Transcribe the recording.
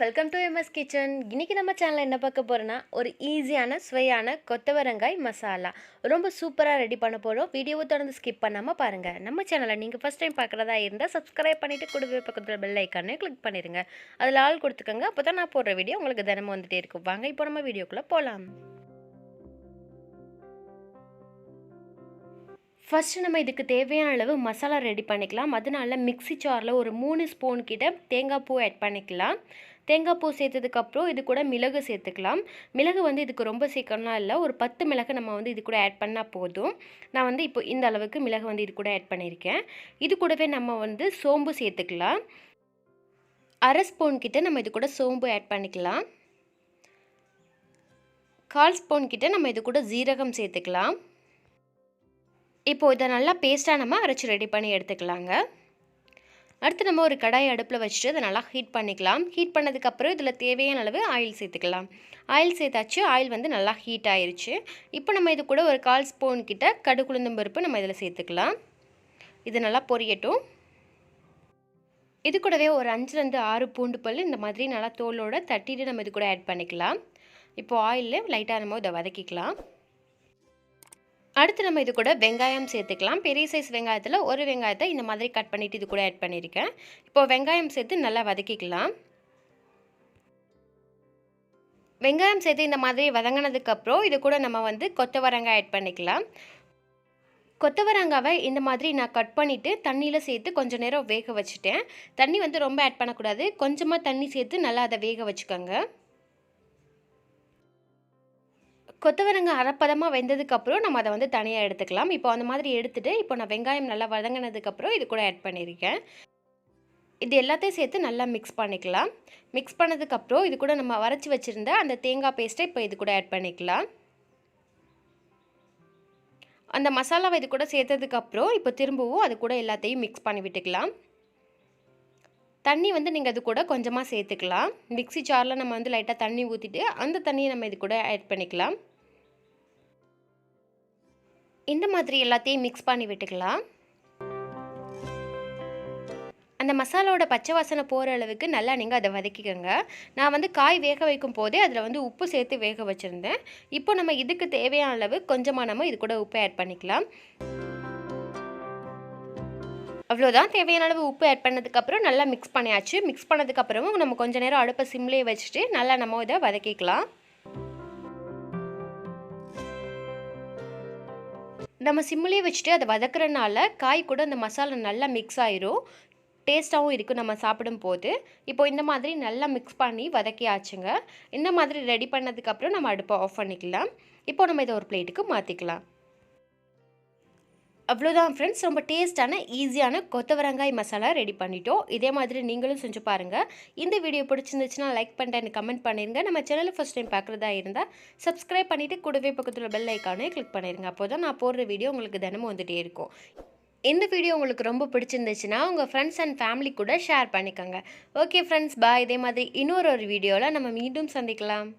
Welcome to MS kitchen. இன்றைக்கி நம்ம சேனலில் என்ன பார்க்க போகிறோன்னா ஒரு ஈஸியான சுவையான கொத்தவரங்காய் மசாலா ரொம்ப சூப்பராக ரெடி பண்ண போகிறோம். வீடியோவை தொடர்ந்து ஸ்கிப் பண்ணாமல் பாருங்கள். நம்ம சேனலை நீங்கள் ஃபஸ்ட் டைம் பார்க்குறதா இருந்தால் சப்ஸ்கிரைப் பண்ணிவிட்டு கூடவே பக்கத்தில் பெல் ஐக்கானே கிளிக் பண்ணிடுங்க. அதில் ஆள் கொடுத்துக்கோங்க. அப்போ தான் நான் போடுற வீடியோ உங்களுக்கு தினமும் வந்துகிட்டே இருக்கும். வாங்க இப்போ நம்ம வீடியோக்குள்ளே போகலாம். ஃபஸ்ட்டு நம்ம இதுக்கு தேவையான அளவு மசாலா ரெடி பண்ணிக்கலாம். அதனால மிக்ஸி ஜாரில் ஒரு 3 ஸ்பூன் கிட்ட தேங்காய் பூ ஆட் பண்ணிக்கலாம். தேங்காய் பூ சேர்த்ததுக்கப்புறம் இது கூட மிளகு சேர்த்துக்கலாம். மிளகு இதுக்கு ரொம்ப சேர்க்கணும்லாம் இல்லை, ஒரு 10 மிளகு நம்ம இது கூட ஆட் பண்ணால் போதும். நான் இப்போ இந்த அளவுக்கு மிளகு இது கூட ஆட் பண்ணியிருக்கேன். இது கூடவே நம்ம சோம்பு சேர்த்துக்கலாம். 1/2 ஸ்பூன் கிட்ட நம்ம இது கூட சோம்பு ஆட் பண்ணிக்கலாம். 1/4 ஸ்பூன் கிட்ட நம்ம இது கூட ஜீரகம் சேர்த்துக்கலாம். இப்போ இதை நல்லா பேஸ்ட்டாக நம்ம அரைச்சி ரெடி பண்ணி எடுத்துக்கலாங்க. அடுத்து நம்ம ஒரு கடாய் அடுப்பில் வச்சுட்டு அதை நல்லா ஹீட் பண்ணிக்கலாம். ஹீட் பண்ணதுக்கப்புறம் இதில் தேவையான அளவு ஆயில் சேர்த்துக்கலாம். ஆயில் சேர்த்தாச்சு. ஆயில் நல்லா ஹீட் ஆயிடுச்சு. இப்போ நம்ம இது கூட ஒரு 1/4 ஸ்பூன் கிட்ட கடுகு உளுந்தம் பருப்பு நம்ம இதில் சேர்த்துக்கலாம். இது நல்லா பொரியட்டும். இது கூடவே ஒரு 5லேருந்து 6 பூண்டு பல் இந்த மாதிரி நல்லா தோலோடு தட்டிட்டு நம்ம இது கூட ஆட் பண்ணிக்கலாம். இப்போது ஆயிலில் லைட்டாக நம்ம இதை வதக்கிக்கலாம். அடுத்து நம்ம இது கூட வெங்காயம் சேர்த்துக்கலாம். பெரிய சைஸ் வெங்காயத்தில் ஒரு வெங்காயத்தை இந்த மாதிரி கட் பண்ணிவிட்டு இது கூட ஆட் பண்ணியிருக்கேன். இப்போது வெங்காயம் சேர்த்து நல்லா வதக்கிக்கலாம். வெங்காயம் சேர்த்து இந்த மாதிரி வதங்கினதுக்கப்புறம் இது கூட நம்ம கொத்தவரங்காய் ஆட் பண்ணிக்கலாம். கொத்தவரங்காவை இந்த மாதிரி நான் கட் பண்ணிவிட்டு தண்ணியில் சேர்த்து கொஞ்சம் நேரம் வேக வச்சுட்டேன். தண்ணி ரொம்ப ஆட் பண்ணக்கூடாது, கொஞ்சமாக தண்ணி சேர்த்து நல்லா அதை வேக வச்சுக்கோங்க. கொத்தவரங்காய் அரைப்பதமாக வெந்ததுக்கப்புறம் நம்ம அதை தனியாக எடுத்துக்கலாம். இப்போ அந்த மாதிரி எடுத்துகிட்டு இப்போ நான் வெங்காயம் நல்லா வதங்கினதுக்கப்புறம் இது கூட ஆட் பண்ணியிருக்கேன். இது எல்லாத்தையும் சேர்த்து நல்லா மிக்ஸ் பண்ணிக்கலாம். மிக்ஸ் பண்ணதுக்கப்புறம் இது கூட நம்ம அரைச்சி வச்சுருந்த அந்த தேங்காய் பேஸ்ட்டை இப்போ இது கூட ஆட் பண்ணிக்கலாம். அந்த மசாலாவை இது கூட சேர்த்ததுக்கப்புறம் இப்போ திரும்பவும் அது கூட எல்லாத்தையும் மிக்ஸ் பண்ணி விட்டுக்கலாம். தண்ணி நீங்கள் அது கூட கொஞ்சமாக சேர்த்துக்கலாம். மிக்ஸி ஜாரில் நம்ம லைட்டாக தண்ணி ஊற்றிட்டு அந்த தண்ணியை நம்ம இது கூட ஆட் பண்ணிக்கலாம். இந்த மாதிரி எல்லாத்தையும் மிக்ஸ் பண்ணி விட்டுக்கலாம். அந்த மசாலாவோட பச்சை வாசனை போகிற அளவுக்கு நல்லா நீங்கள் அதை வதக்கிக்கோங்க. நான் காய் வேக வைக்கும் போதே அதில் உப்பு சேர்த்து வேக வச்சுருந்தேன். இப்போ நம்ம இதுக்கு தேவையான அளவு கொஞ்சமாக நம்ம இது கூட உப்பு ஆட் பண்ணிக்கலாம். அவ்வளோதான். தேவையான அளவு உப்பு ஆட் பண்ணதுக்கப்புறம் நல்லா மிக்ஸ் பண்ணியாச்சு. மிக்ஸ் பண்ணதுக்கப்புறமும் நம்ம கொஞ்சம் நேரம் அடுப்பை சிம்லேயே வச்சுட்டு நல்லா நம்ம இதை வதக்கிக்கலாம். நம்ம சிம்லேயே வச்சுட்டு அதை வதக்குறதுனால காய் கூட அந்த மசாலா நல்லா மிக்ஸ் ஆயிரும், டேஸ்ட்டாகவும் இருக்குது நம்ம சாப்பிடும்போது. இப்போ இந்த மாதிரி நல்லா மிக்ஸ் பண்ணி வதக்கியாச்சுங்க. இந்த மாதிரி ரெடி பண்ணதுக்கப்புறம் நம்ம அடுப்பை ஆஃப் பண்ணிக்கலாம். இப்போ நம்ம இதை ஒரு பிளேட்டுக்கு மாற்றிக்கலாம். அவ்வளோதான் ஃப்ரெண்ட்ஸ், ரொம்ப டேஸ்ட்டான ஈஸியான கொத்தவரங்காய் மசாலா ரெடி பண்ணிட்டோம். இதே மாதிரி நீங்களும் செஞ்சு பாருங்கள். இந்த வீடியோ பிடிச்சிருந்துச்சுன்னா லைக் பண்ணிட்டு எனக்கு கமெண்ட் பண்ணிடுங்க. நம்ம சேனலை ஃபஸ்ட் டைம் பார்க்குறதா இருந்தால் சப்ஸ்கிரைப் பண்ணிவிட்டு கூடவே பக்கத்தில் பெல் ஐக்கானே கிளிக் பண்ணிடுங்க. அப்போ தான் நான் போடுற வீடியோ உங்களுக்கு தினமும் வந்துகிட்டே இருக்கும். இந்த வீடியோ உங்களுக்கு ரொம்ப பிடிச்சிருந்துச்சுன்னா உங்கள் ஃப்ரெண்ட்ஸ் அண்ட் ஃபேமிலி கூட ஷேர் பண்ணிக்கோங்க. ஓகே ஃப்ரெண்ட்ஸ், பாய். இதே மாதிரி இன்னொரு வீடியோவில் நம்ம மீண்டும் சந்திக்கலாம்.